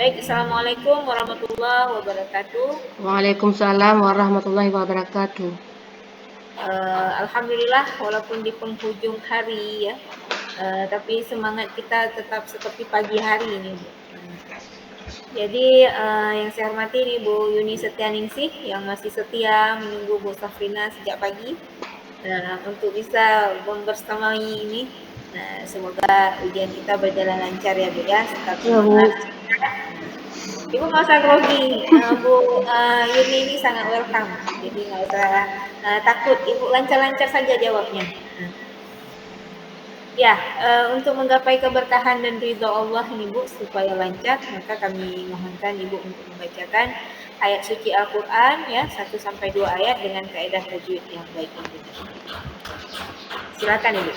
Baik, Assalamualaikum warahmatullahi wabarakatuh. Waalaikumsalam warahmatullahi wabarakatuh. Alhamdulillah, walaupun di penghujung hari ya, tapi semangat kita tetap seperti pagi hari ini, Bu. Jadi yang saya hormati ini Bu Yuni Setianingsih yang masih setia menunggu Bu Safrina sejak pagi. Nah, untuk bisa membersamai ini, nah semoga ujian kita berjalan lancar ya Bu ya, tetap Ya Bu, semangat. Ibu nggak usah grogi, Bu Yuni ini sangat welcome, jadi nggak usah takut, Ibu lancar-lancar saja jawabnya. Ya, untuk menggapai keberkahan dan ridho Allah ini Bu, supaya lancar, maka kami mohonkan Ibu untuk membacakan ayat suci Al-Quran ya, 1-2 ayat dengan kaidah tajwid yang baik dan benar. Silakan Ibu.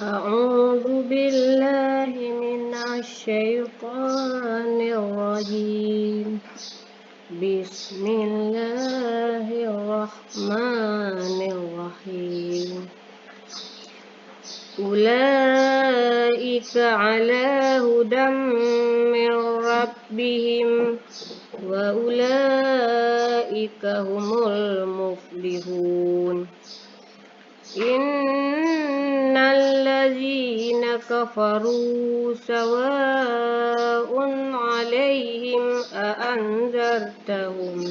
A'udzu billahi minasyaitonir rajim. Bismillahirrahmanirrahim. Ulaika ala hudam min rabbihim wa ulaika humul muflihun. Innal ladzina kafaru sawa'un 'alaihim a'anzartahum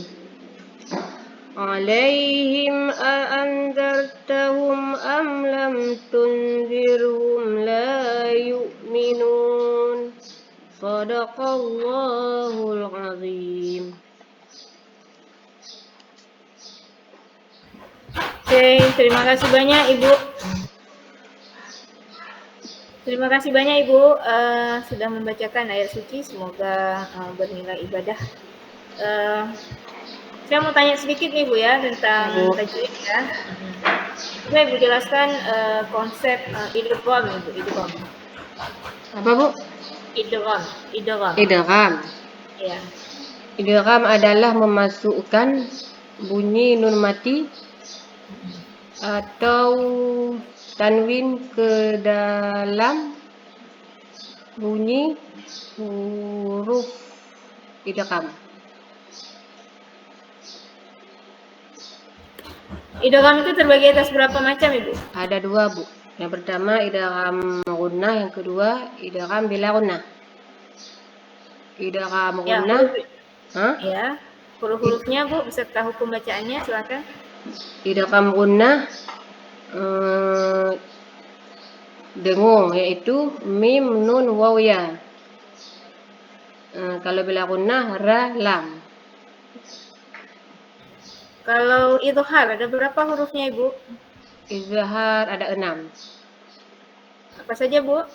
am lam tunzirhum la yu'minun. Shadaqallahul azim. Oke, terima kasih banyak Ibu. Terima kasih banyak Ibu sudah membacakan ayat suci, semoga bernilai ibadah. Saya mau tanya sedikit nih Bu ya tentang tajwid ya. Coba Ibu jelaskan konsep idgham Ibu, idgham. Apa Bu? Idgham. Idgham. Ya. Idgham adalah memasukkan bunyi nun mati atau tanwin ke dalam bunyi huruf idgham. Idgham itu terbagi atas berapa macam Ibu? Ada dua Bu. Yang pertama idgham gunnah, yang kedua idgham bila gunnah. Idgham gunnah. Ya, huruf-hurufnya Bu beserta hukum bacaannya silakan. Idgham gunnah dengung, yaitu mim, nun, waw, ya. Kalau bila gunnah ra, lam. Kalau idhar ada berapa hurufnya Ibu? Izhar ada 6. Apa saja Bu?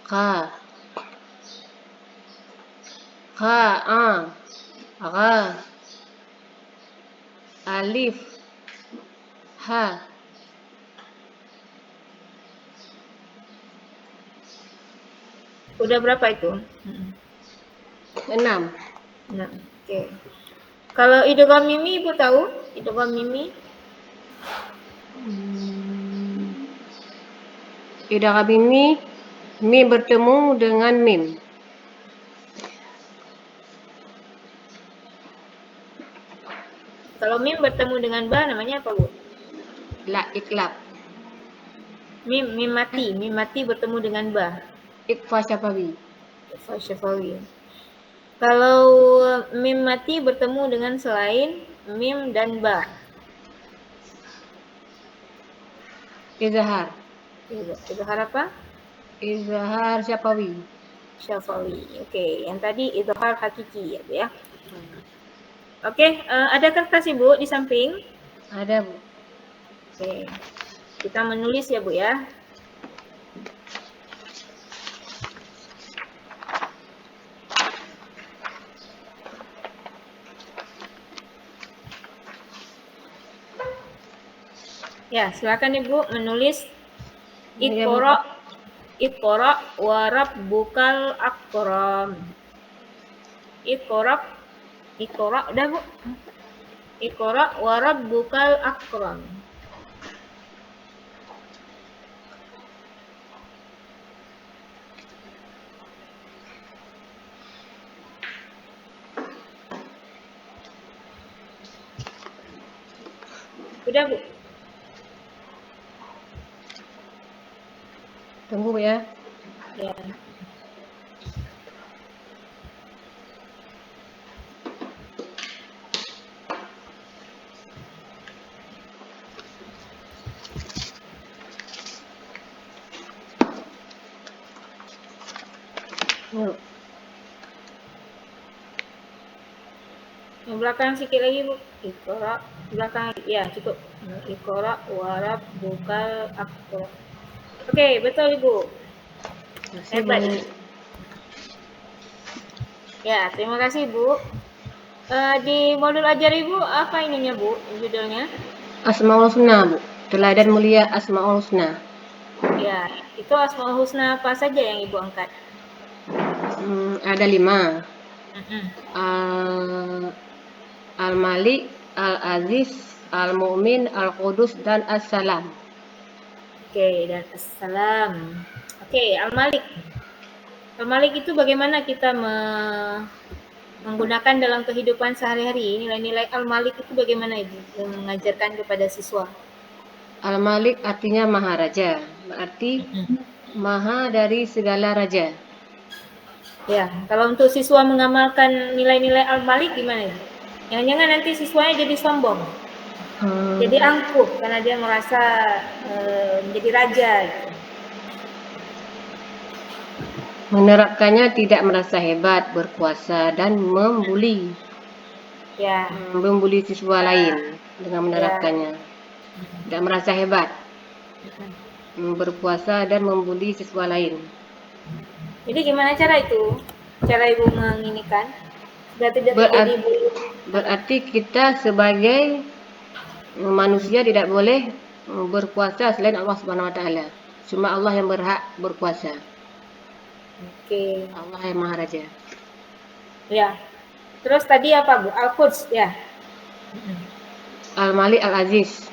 Ka, a, ra, alif, ha. Udah berapa itu? 6. Nah, oke. Kalau idgham mimi Ibu tahu? Idgham mimi? Idgham ini mim bertemu dengan mim. Kalau mim bertemu dengan ba namanya apa Bu? La iklab. Mim mati bertemu dengan ba. Ikfa syafawi. Ikfa syafawi. Kalau mim mati bertemu dengan selain mim dan ba. Izhar. Izhar apa? Izhar syafawi. Syafawi. Oke, yang tadi izhar hakiki ya Bu ya. Oke, ada kertas Ibu di samping? Ada Bu. Oke. Kita menulis ya Bu ya. Ya, silakan Ibu menulis Iqra Iqra wa rabbukal akram. Iqra, Iqra udah Bu. Iqra wa rabbukal akram. Udah Bu. Tunggu Bu ya. Ya. Yuk. Yang belakang sikit lagi Bu. Iqra, belakang ya cukup. Iqra wa rabbukal akram. Oke, betul Ibu. Masih Hebat. Bu. Ya, terima kasih Bu. Di modul ajar Ibu apa ininya Bu? Judulnya? Asmaul Husna Bu. Teladan mulia Asmaul Husna. Ya, itu Asmaul Husna apa saja yang Ibu angkat? Ada 5. Mm-mm. Al-Malik, Al-Aziz, Al-Mu'min, Al-Qudus, dan As-Salam. Oke, dan Assalam. Oke, Al-Malik. Al-Malik itu bagaimana kita menggunakan dalam kehidupan sehari-hari? Nilai-nilai Al-Malik itu bagaimana Ibu yang mengajarkan kepada siswa? Al-Malik artinya Maha Raja. Berarti Maha dari segala raja. Ya, kalau untuk siswa mengamalkan nilai-nilai Al-Malik gimana Ibu? Jangan-jangan nanti siswanya jadi sombong. Jadi angkuh karena dia merasa menjadi raja. Gitu. Menerapkannya tidak merasa hebat, berkuasa, dan membuli. Ya. Membuli siswa lain dengan menerapkannya. Tidak merasa hebat, berkuasa, dan membuli siswa lain. Jadi gimana cara itu? Cara Ibu menginikan? Sudah tidak terjadi berarti kita sebagai manusia tidak boleh berkuasa selain Allah Subhanahu wa taala. Cuma Allah yang berhak berkuasa. Oke. Allah yang Maha Raja. Ya. Terus tadi apa Bu? Al-Quds ya. Al-Malik, Al-Aziz.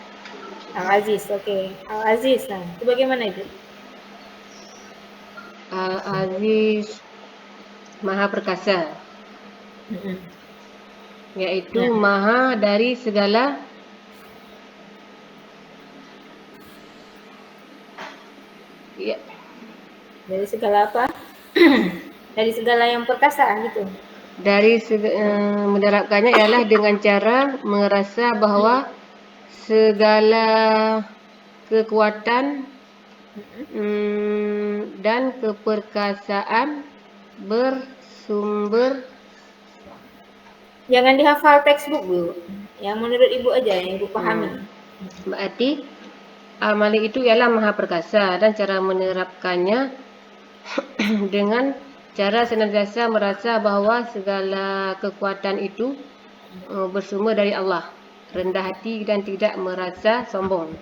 Al-Aziz, oke. Al-Aziz, nah itu bagaimana Ibu? Al-Aziz Maha Perkasa. Yaitu Maha dari segala ya. Dari segala apa? Dari segala yang perkasa gitu. Dari menerapkannya ialah dengan cara merasa bahwa segala kekuatan dan keperkasaan bersumber. Jangan dihafal textbook Bu. Yang menurut Ibu aja yang Ibu pahami. Berarti Al-Malik itu ialah Maha Perkasa dan cara menerapkannya dengan cara senantiasa merasa bahwa segala kekuatan itu bersumber dari Allah, rendah hati dan tidak merasa sombong.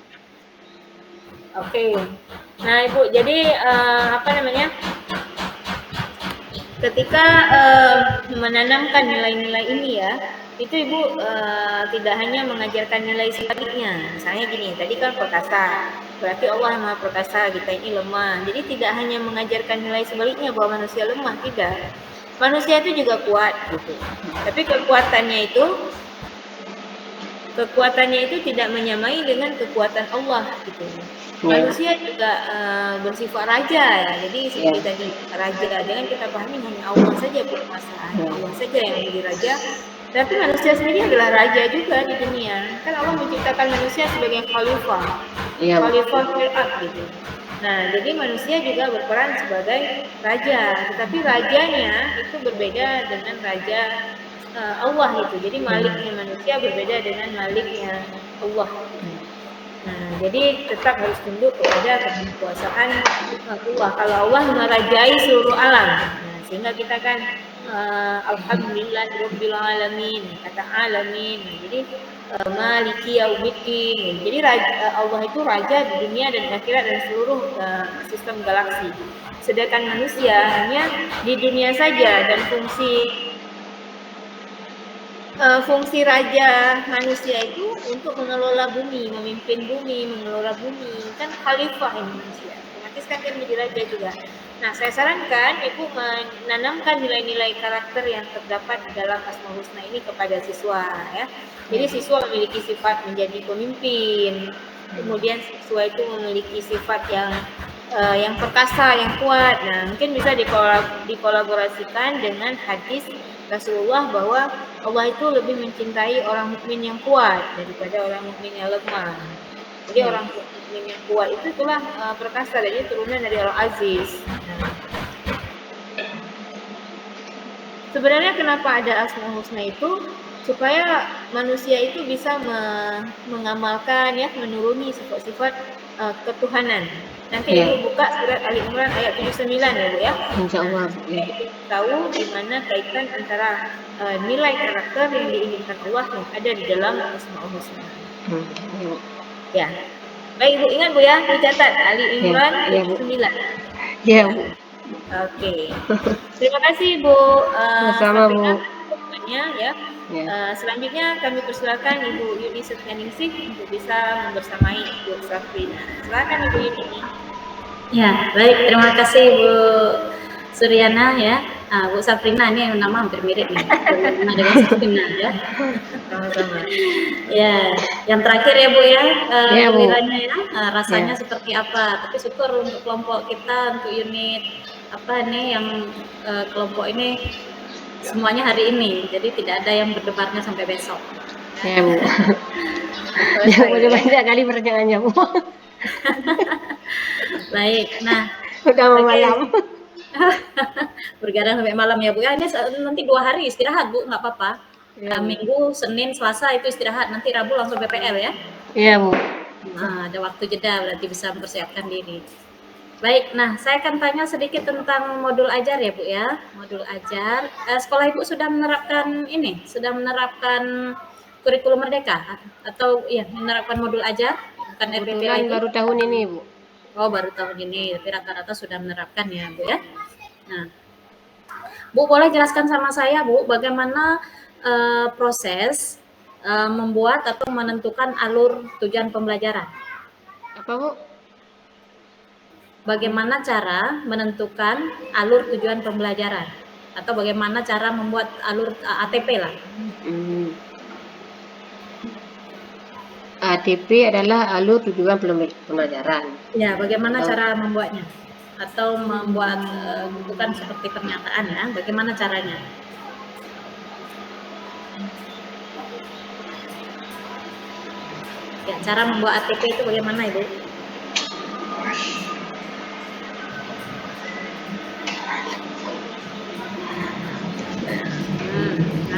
Oke. Nah Ibu, jadi apa namanya? Ketika menanamkan nilai-nilai ini ya, itu Ibu tidak hanya mengajarkan nilai sebaliknya. Misalnya gini, tadi kan perkasa, berarti Allah yang Maha Perkasa, kita ini lemah. Jadi tidak hanya mengajarkan nilai sebaliknya bahwa manusia lemah, tidak. Manusia itu juga kuat gitu. Tapi kekuatannya itu tidak menyamai dengan kekuatan Allah gitu. Manusia juga bersifat raja ya. Jadi seperti tadi raja, jangan kita pahami hanya Allah saja berkuasaan, Allah saja yang menjadi raja. Tapi manusia sendiri adalah raja juga di dunia. Kan Allah menciptakan manusia sebagai khalifah, khalifah fil ard gitu. Nah, jadi manusia juga berperan sebagai raja, tetapi rajanya itu berbeda dengan raja Allah itu. Jadi maliknya manusia berbeda dengan maliknya Allah. Nah, jadi tetap harus tunduk kepada kekuasaan Allah. Kalau Allah merajai seluruh alam, nah, sehingga kita kan alhamdulillahirabbil alamin, kata alamin. Jadi Maliki Yaumiddin. Jadi Allah itu raja di dunia dan akhirat dan seluruh sistem galaksi. Sedangkan manusia hanya di dunia saja, dan fungsi raja manusia itu untuk mengelola bumi, memimpin bumi, mengelola bumi. Kan khalifah ini manusia. Otomatis kan dia menjadi raja juga. Nah, saya sarankan Ibu menanamkan nilai-nilai karakter yang terdapat di dalam Asmaul Husna ini kepada siswa ya. Jadi siswa memiliki sifat menjadi pemimpin. Kemudian siswa itu memiliki sifat yang perkasa, yang kuat. Nah, mungkin bisa dikolaborasikan dengan hadis Rasulullah bahwa Allah itu lebih mencintai orang mukmin yang kuat daripada orang mukmin yang lemah. Jadi orang mukmin yang kuat itu itulah perkasa, jadi turunan dari orang aziz. Nah, sebenarnya kenapa ada Asmaul Husna itu? Supaya manusia itu bisa mengamalkan ya, menuruni sifat-sifat ketuhanan. Nanti Ibu buka surat Ali Imran ayat 79 ya Bu ya. Insyaallah. Tahu di mana kaitan antara nilai karakter yang diinginkan Allah yang ada di dalam Asmaul Husna. Ya. Baik Bu, ingat Bu ya, dicatat Ali Imran 79. Ya Bu. Oke. Terima kasih Bu. Sama Bu. Ya. Selanjutnya kami persilakan Ibu Yuni Setyaningsih untuk bisa membersamai Ibu Safrina. Silakan Ibu Yuni. Ya, baik. Terima kasih Bu Suryana ya. Bu Safrina ini nama hampir mirip nih. Nama dengan Safrina ya. Sama-sama. Ya, yang terakhir ya Bu ya. Gilirannya ya. Rasanya seperti apa? Tapi syukur untuk kelompok kita, untuk unit apa nih yang kelompok ini semuanya hari ini. Jadi tidak ada yang berdebarnya sampai besok. Ya Bu. Ya boleh banyak kali pertanyaannya Bu. Baik, nah. Udah mau malam. Bergadang sampai malam ya Bu ya. Ini nanti 2 hari istirahat Bu, nggak apa-apa. Minggu, Senin, Selasa itu istirahat. Nanti Rabu langsung PPL ya. Iya Bu. Nah, ada waktu jeda berarti bisa mempersiapkan diri. Baik, nah saya akan tanya sedikit tentang modul ajar ya Bu ya. Modul ajar. Sekolah Ibu sudah menerapkan ini? Sudah menerapkan kurikulum merdeka? Atau ya menerapkan modul ajar? Bukan RPPA itu? Baru tahun ini Bu. Oh, baru tahun ini, tapi rata-rata sudah menerapkan ya Bu ya. Nah, Bu boleh jelaskan sama saya Bu, bagaimana proses membuat atau menentukan alur tujuan pembelajaran? Apa Bu? Bagaimana cara menentukan alur tujuan pembelajaran? Atau bagaimana cara membuat alur ATP lah? ATP adalah alur tujuan pembelajaran. Ya, bagaimana cara membuatnya? Atau membuat bukan seperti pernyataan ya, bagaimana caranya? Ya, cara membuat ATP itu bagaimana Ibu?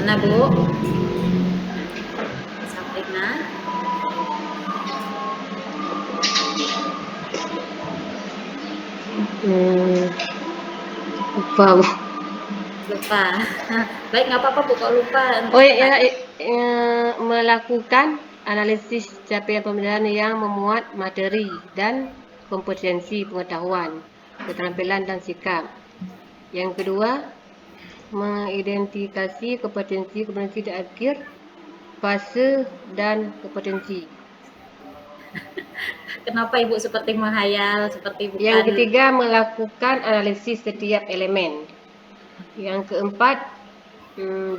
Mana Bu? Sabrina. Lupa Bu. Lupa. Baik, nggak apa-apa Bu kalau lupa. Oh ya, melakukan analisis capaian pembelajaran yang memuat materi dan kompetensi pengetahuan, keterampilan dan sikap. Yang kedua, mengidentifikasi kompetensi di akhir fase dan kompetensi. Kenapa Ibu seperti menghayal, seperti bukan? Yang ketiga, melakukan analisis setiap elemen. Yang keempat,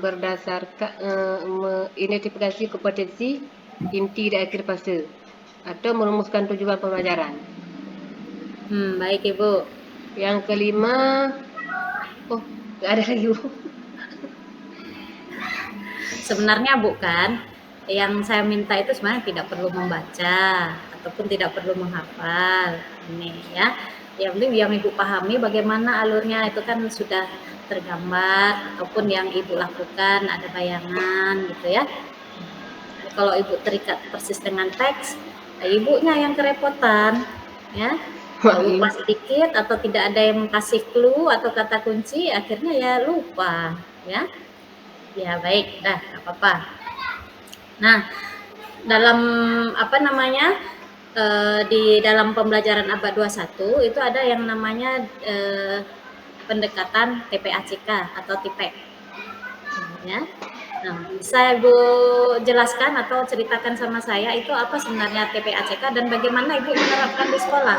berdasarkan mengidentifikasi kompetensi inti di akhir fase atau merumuskan tujuan pembelajaran. Baik Ibu. Yang kelima, nggak ada lagi Bu. Sebenarnya bukan, yang saya minta itu sebenarnya tidak perlu membaca ataupun tidak perlu menghafal ini ya. Yang penting yang Ibu pahami bagaimana alurnya itu kan sudah tergambar ataupun yang Ibu lakukan ada bayangan gitu ya. Kalau Ibu terikat persis dengan teks, Ibunya yang kerepotan ya. Kalau lupa sedikit atau tidak ada yang kasih clue atau kata kunci, akhirnya ya lupa ya. Ya baik, nggak apa-apa. Nah, dalam apa namanya, di dalam pembelajaran abad 21 itu ada yang namanya pendekatan TPACK atau TIPEK ya. Nah, bisa Ibu jelaskan atau ceritakan sama saya itu apa sebenarnya TPACK dan bagaimana Ibu menerapkan di sekolah?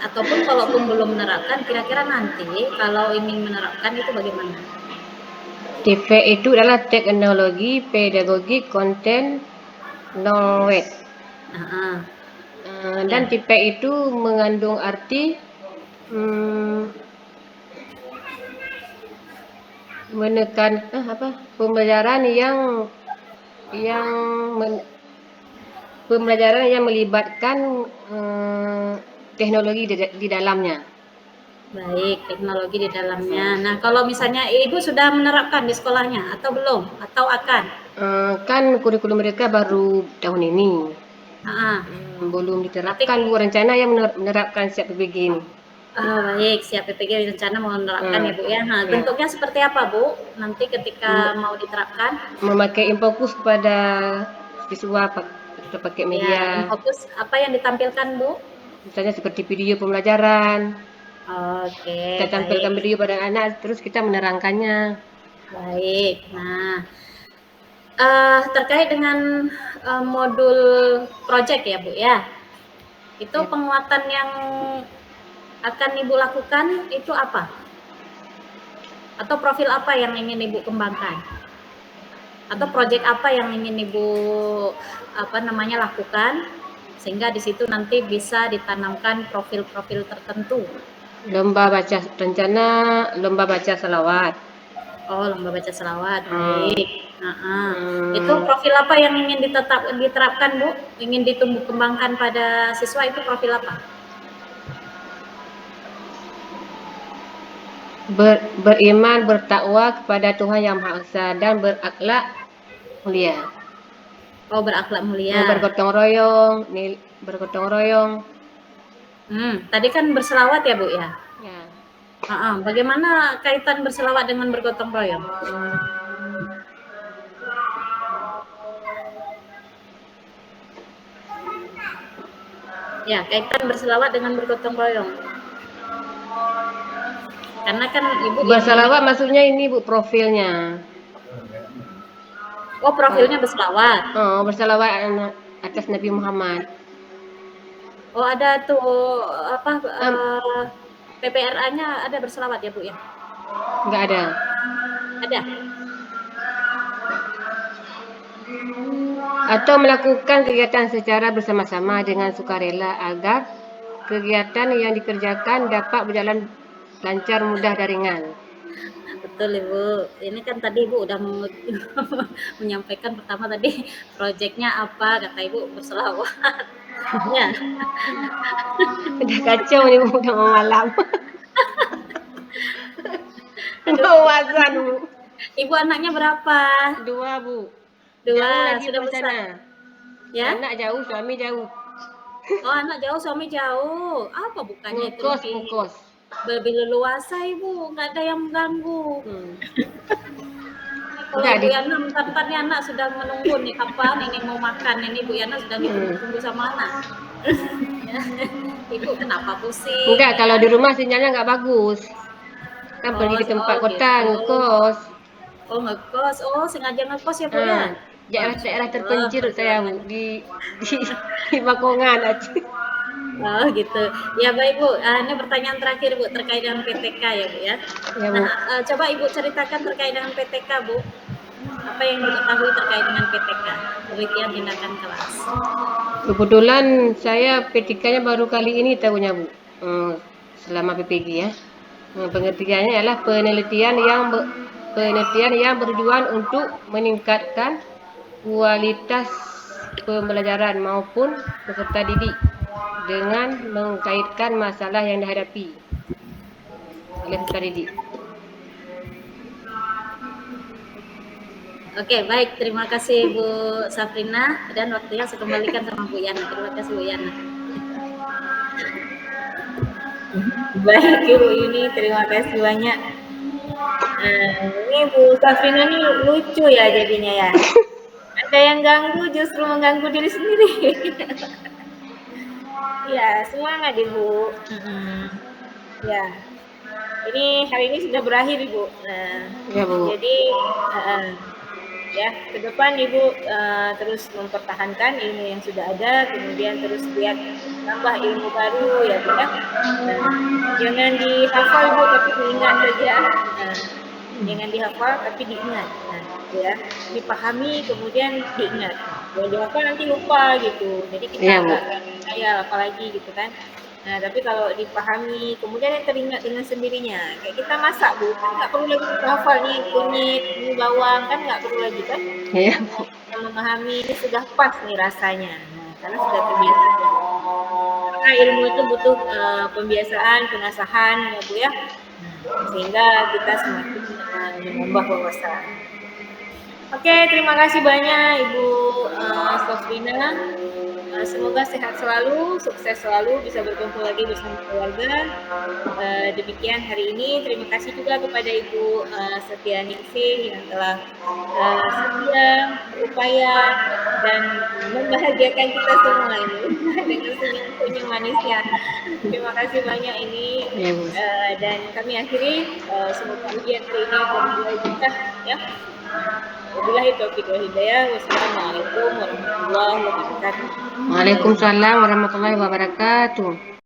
Ataupun kalaupun belum menerapkan, kira-kira nanti kalau ingin menerapkan itu bagaimana? TPK itu adalah teknologi pedagogi konten knowledge. Nah, Dan ya, TPK itu mengandung arti menekan pembelajaran yang men- pembelajaran yang melibatkan teknologi di dalamnya. baik, teknologi di dalamnya. Nah, kalau misalnya Ibu sudah menerapkan di sekolahnya atau belum? Atau akan? Kan kurikulum mereka baru tahun ini. Ah, Belum nanti diterapkan Bu, rencana yang menerapkan siap PPG ini. baik, siap PPG rencana mau menerapkan ya Bu ya. Nah, Ya. bentuknya seperti apa Bu? Nanti ketika mau diterapkan? Memakai infokus kepada siswa kita pakai Ya, media, fokus apa yang ditampilkan Bu? misalnya seperti video pembelajaran. Oke, Kita tampilkan baik. video pada anak, terus kita menerangkannya. Baik. Nah, terkait dengan modul project ya Bu ya, itu Ya. penguatan yang akan Ibu lakukan itu apa? Atau profil apa yang ingin Ibu kembangkan? Atau project apa yang ingin Ibu lakukan sehingga di situ nanti bisa ditanamkan profil-profil tertentu? Rencana lomba baca salawat. Oh, lomba baca selawat, Hmm, baik. Itu hmm, profil apa yang ingin diterapkan, Bu? Ingin ditumbuh kembangkan pada siswa itu profil apa? Beriman, bertakwa kepada Tuhan Yang Maha Esa dan berakhlak mulia. Oh, berakhlak mulia. Bergotong royong. Tadi kan berselawat ya, Bu ya? Ya. Bagaimana kaitan berselawat dengan bergotong royong? Ya, kaitan berselawat dengan bergotong royong. Karena kan Ibu yang Bersalawat maksudnya ini Bu, profilnya. Oh, profilnya berselawat. Oh, bersalawat atas Nabi Muhammad. Oh, ada tuh apa PPRA-nya ada berselawat ya, Bu ya? Enggak ada. Ada. Atau melakukan kegiatan secara bersama-sama dengan sukarela agar kegiatan yang dikerjakan dapat berjalan lancar, mudah, dan ringan. Betul Ibu. Ini kan tadi Ibu udah menyampaikan pertama tadi proyeknya apa, kata Ibu berselawat. Ya, Udah kacau nih Bu, udah mau malam. aduh. Mau azan Bu. Ibu anaknya berapa? 2 Bu. Dua, Jauh lagi sudah Bu besar. sana. Ya? Anak jauh, suami jauh. Oh, anak jauh, suami jauh. Apa bukannya itu Ngekos. lebih leluasa Ibu, nggak ada yang mengganggu. Kalau Enggak Ibu Yana bentar nih anak sudah menunggu nih kapan ini mau makan, ini Ibu Yana sudah ditunggu sama anak. Ibu kenapa pusing? Enggak, Ya? kalau di rumah sinyalnya enggak bagus. Kan pergi ke tempat kota Gitu. ngekos. Oh ngekos, oh sengaja ngekos ya Bu ya? Daerah Masya terpencil Allah, saya Bu, perjuangannya. di Bakongan aja. Oh gitu. Ya baik Bu, ini pertanyaan terakhir Bu terkait dengan PTK ya Bu ya. Ya Bu. Nah coba Ibu ceritakan terkait dengan PTK Bu. Apa yang Ibu ketahui terkait dengan PTK, penelitian tindakan kelas? Kebetulan saya PTK-nya baru kali ini tahunya Bu. Selama PPG ya. Pengertiannya adalah penelitian yang bertujuan untuk meningkatkan kualitas pembelajaran maupun peserta didik dengan mengkaitkan masalah yang dihadapi oleh peserta didik. Oke, baik. Terima kasih Bu Safrina dan waktunya saya kembalikan sama Bu Yana. Terima kasih Bu Yana. Baik Ibu ini, terima kasih banyak. Ini Bu Safrina nih lucu ya jadinya ya. ada yang ganggu justru mengganggu diri sendiri. Ya, semangat Ibu. Ya, ini hari ini sudah berakhir Ibu. Nah, Ya, Bu. jadi ya ke depan Ibu terus mempertahankan ilmu yang sudah ada, kemudian terus lihat tambah ilmu baru ya Bu ya. Nah, jangan dihafal Bu tapi diingat saja. Nah, jangan dihafal tapi diingat. Nah, ya, dipahami kemudian diingat. Kalau dihafal nanti lupa gitu. Jadi kita Iya, Bu. agak kayak apalagi gitu kan. Nah, tapi kalau dipahami, kemudian yang teringat dengan sendirinya. Kayak kita masak, Bu, kan nggak perlu lagi kita hafal nih kunyit, ini bawang, kan nggak perlu lagi kan. Iya, Bu. Kita memahami ini sudah pas nih rasanya. Nah, karena sudah terbiasa. Karena ilmu itu butuh pembiasaan, pengasahan ya Bu ya. Nah, sehingga kita semakin menambah wawasan. Oke, terima kasih banyak Ibu Sofrina. Semoga sehat selalu, sukses selalu, bisa berkumpul lagi bersama keluarga. Demikian hari ini. Terima kasih juga kepada Ibu Setia Ningsih yang telah setia, berupaya, dan membahagiakan kita semua ini dengan senyum-senyum manisnya. Terima kasih banyak ini. Iya, Bu. Dan kami akhiri, semoga ujian hari ini bernilai berkah ya. Wabillahi taufiq wal hidayah. Wassalamualaikum warahmatullahi wabarakatuh. Waalaikumsalam warahmatullahi wabarakatuh.